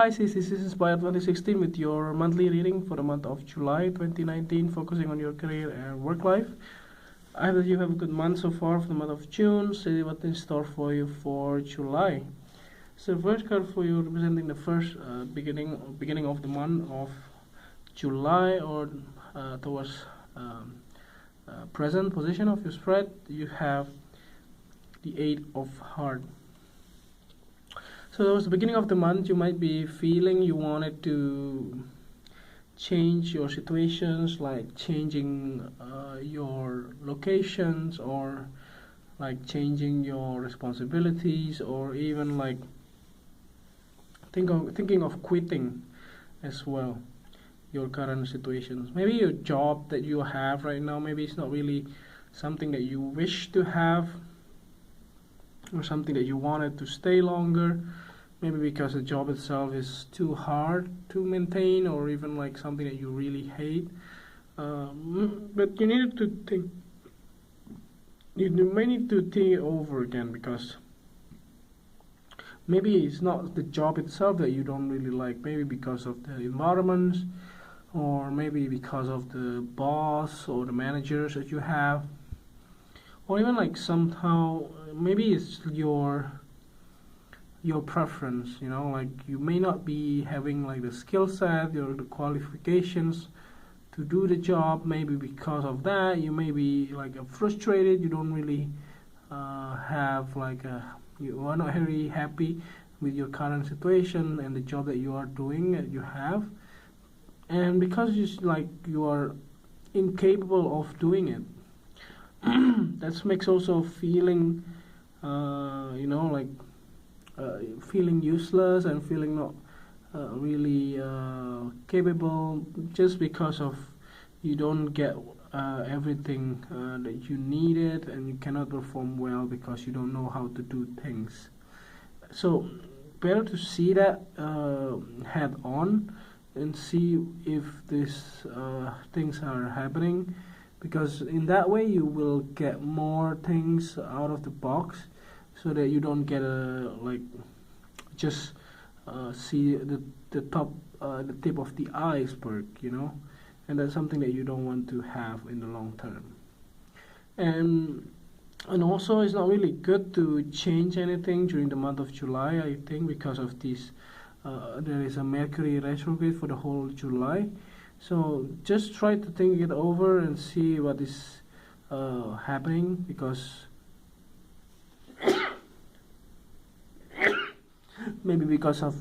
Pisces, this is Inspired 2016 with your monthly reading for the month of July 2019, focusing on your career and work life. I hope that you have a good month so far for the month of June. See what's in store for you for July. So the first card for you representing the first beginning of the month of July, or towards present position of your spread, you have the Eight of Hearts. So towards the beginning of the month, you might be feeling you wanted to change your situations, like changing your locations, or like changing your responsibilities, or even like thinking of quitting as well your current situations. Maybe your job that you have right now, maybe it's not really something that you wish to have, or something that you wanted to stay longer, maybe because the job itself is too hard to maintain, or even like something that you really hate. But you need to think, you may need to think it over again, because maybe it's not the job itself that you don't really like, maybe because of the environments, or maybe because of the boss or the managers that you have, or even like somehow maybe it's your preference, like you may not be having like the skill set or the qualifications to do the job. Maybe because of that you may be like frustrated, you don't really have like you are not very happy with your current situation and the job that you are doing, that you have, and because you are incapable of doing it. That makes also feeling feeling useless and feeling not really capable, just because of you don't get everything that you needed, and you cannot perform well because you don't know how to do things. So better to see that head on and see if these things are happening, because in that way you will get more things out of the box, so that you don't get just see the top, the tip of the iceberg, and that's something that you don't want to have in the long term. And also, it's not really good to change anything during the month of July, I think, because of this. There is a Mercury retrograde for the whole July, so just try to think it over and see what is happening, because maybe because of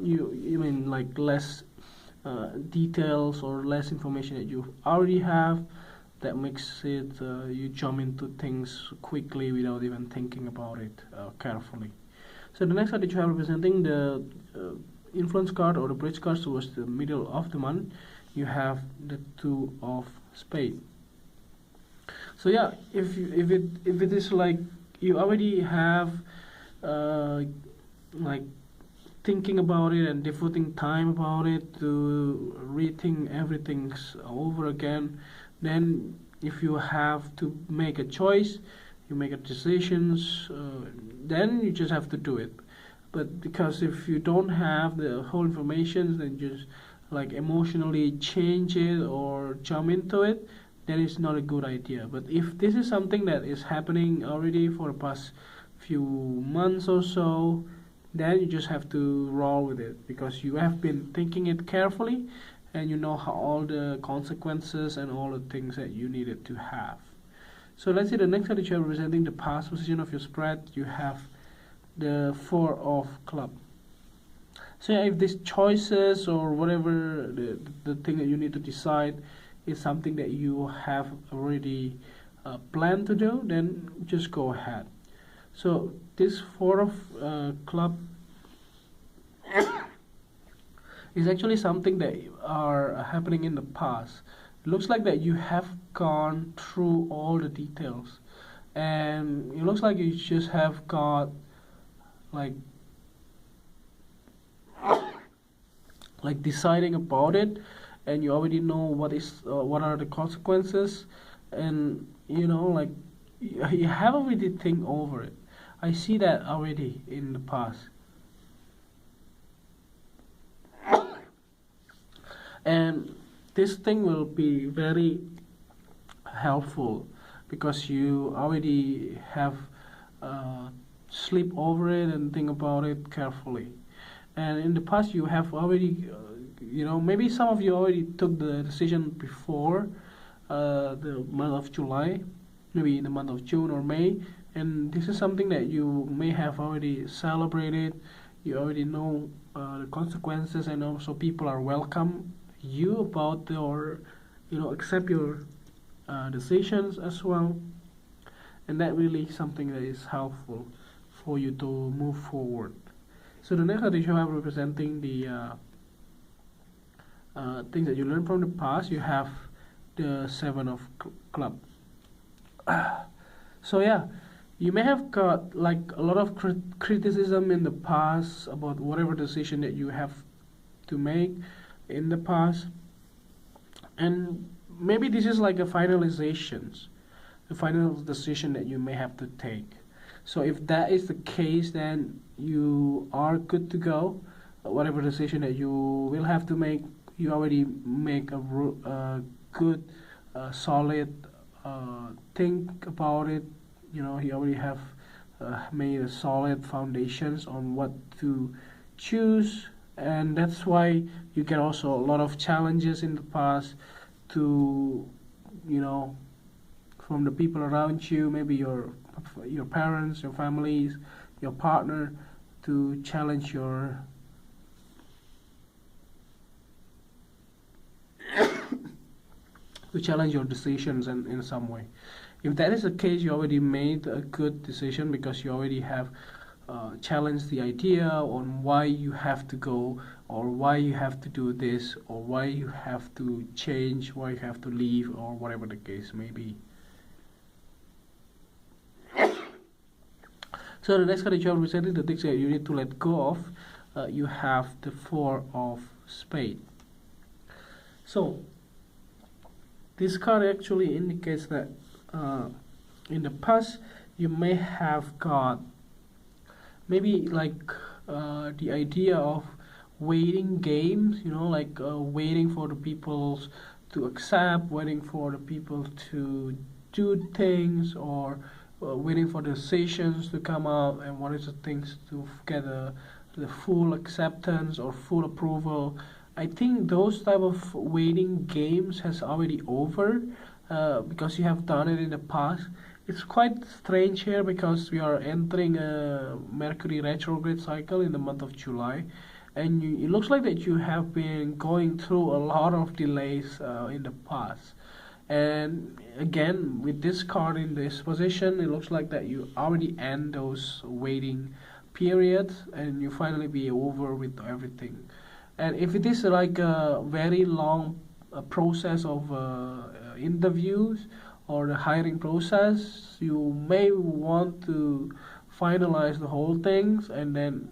you mean like less details or less information that you already have, that makes it you jump into things quickly without even thinking about it carefully. So the next card that you have representing the influence card, or the bridge card towards the middle of the month, you have the Two of Spades. So yeah, if it is like you already have like thinking about it and devoting time about it to rethink everything over again, then if you have to make a choice, you make a decisions, then you just have to do it. But because if you don't have the whole information, then just like emotionally change it or jump into it, then it's not a good idea. But if this is something that is happening already for the past few months or so, then you just have to roll with it, because you have been thinking it carefully, and you know how all the consequences and all the things that you needed to have. So let's see the next card that you are representing the past position of your spread. You have the Four of Clubs. So yeah, if these choices or whatever the thing that you need to decide is something that you have already planned to do, then just go ahead. So this Four of Clubs is actually something that are happening in the past. It looks like that you have gone through all the details, and it looks like you just have got like deciding about it, and you already know what are the consequences, and like you have already think over it. I see that already in the past. And this thing will be very helpful because you already have sleep over it and think about it carefully. And in the past you have already maybe some of you already took the decision before the month of July, maybe in the month of June or May, and this is something that you may have already celebrated. You already know the consequences, and also people are welcome you about or accept your decisions as well, and that really something that is helpful for you to move forward. So the next card you have representing the things that you learned from the past. You have the Seven of Club. So yeah, you may have got like a lot of criticism in the past about whatever decision that you have to make in the past, and maybe this is like a finalizations, the final decision that you may have to take. So if that is the case, then you are good to go. Whatever decision that you will have to make, you already make a good, solid think about it. You already have made a solid foundations on what to choose, and that's why you get also a lot of challenges in the past to from the people around you, maybe your parents, your families, your partner, to challenge your decisions in some way. If that is the case, you already made a good decision because you already have challenged the idea on why you have to go, or why you have to do this, or why you have to change, why you have to leave, or whatever the case may be. So the next card that you have presented, the things that you need to let go of, you have the Four of Spades. So this card actually indicates that in the past you may have got maybe like the idea of waiting games, like waiting for the people to accept, waiting for the people to do things, or waiting for the decisions to come out, and what is the things to get the full acceptance or full approval. I think those type of waiting games has already over because you have done it in the past. It's quite strange here because we are entering a Mercury retrograde cycle in the month of July, and it looks like that you have been going through a lot of delays in the past. And again, with this card in this position, it looks like that you already end those waiting periods and you finally be over with everything. And if it is like a very long process of interviews or the hiring process, you may want to finalize the whole things and then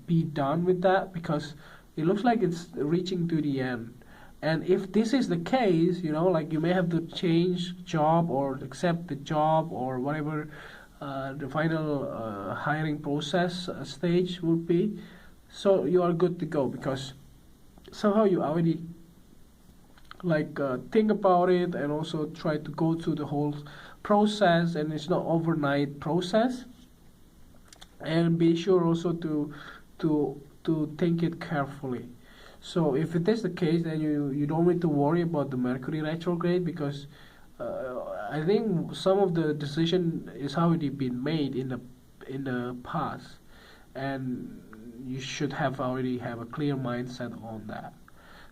be done with that, because it looks like it's reaching to the end. And if this is the case, like you may have to change job or accept the job or whatever the final hiring process stage would be. So you are good to go because somehow you already like think about it and also try to go through the whole process, and it's not overnight process. And be sure also to think it carefully. So if it is the case, then you don't need to worry about the Mercury retrograde, because I think some of the decision is already been made in the past, and you should have already have a clear mindset on that.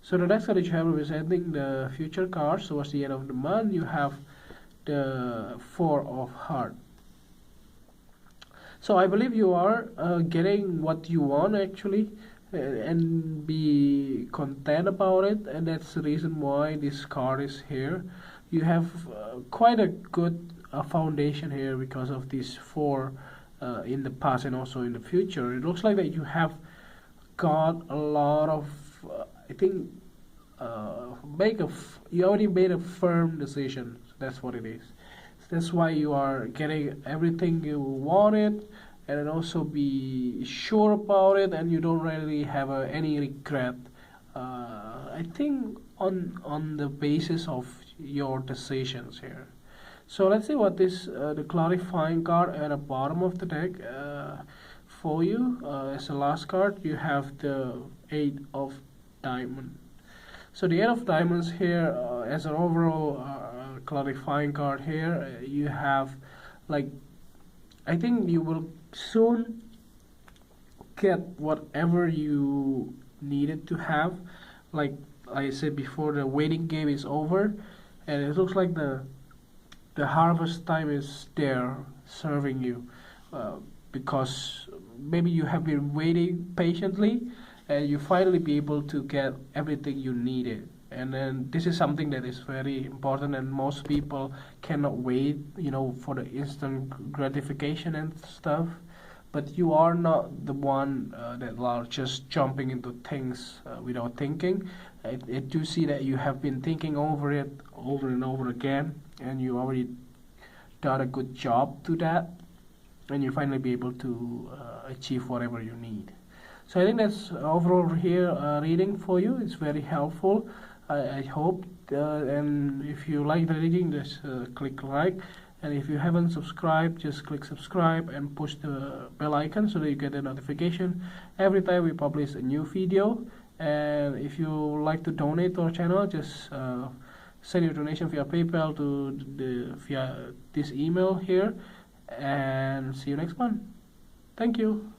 So the next card that you have representing the future cards towards the end of the month, you have the Four of Hearts. So I believe you are getting what you want actually, and be content about it, and that's the reason why this card is here. You have quite a good foundation here because of these four in the past and also in the future. It looks like that you have got a lot of I think you already made a firm decision. So that's what it is. So that's why you are getting everything you wanted, and then also be sure about it, and you don't really have any regret. I think on the basis of your decisions here. So let's see what is the clarifying card at the bottom of the deck for you. As the last card, you have the Eight of Diamonds. So the Eight of Diamonds here, as an overall clarifying card here, you have, like, I think you will soon get whatever you needed to have. Like I said before, the waiting game is over, and it looks like the harvest time is there serving you, because maybe you have been waiting patiently and you finally be able to get everything you needed. And then this is something that is very important, and most people cannot wait, for the instant gratification and stuff. But you are not the one that are just jumping into things without thinking. I do see that you have been thinking over it over and over again, and you already done a good job to that, and you finally be able to achieve whatever you need. So I think that's overall here reading for you. It's very helpful. I hope, and if you like the reading, just click like, and if you haven't subscribed, just click subscribe and push the bell icon so that you get a notification every time we publish a new video. And if you like to donate to our channel, just send your donation via PayPal to via this email here, and see you next one. Thank you.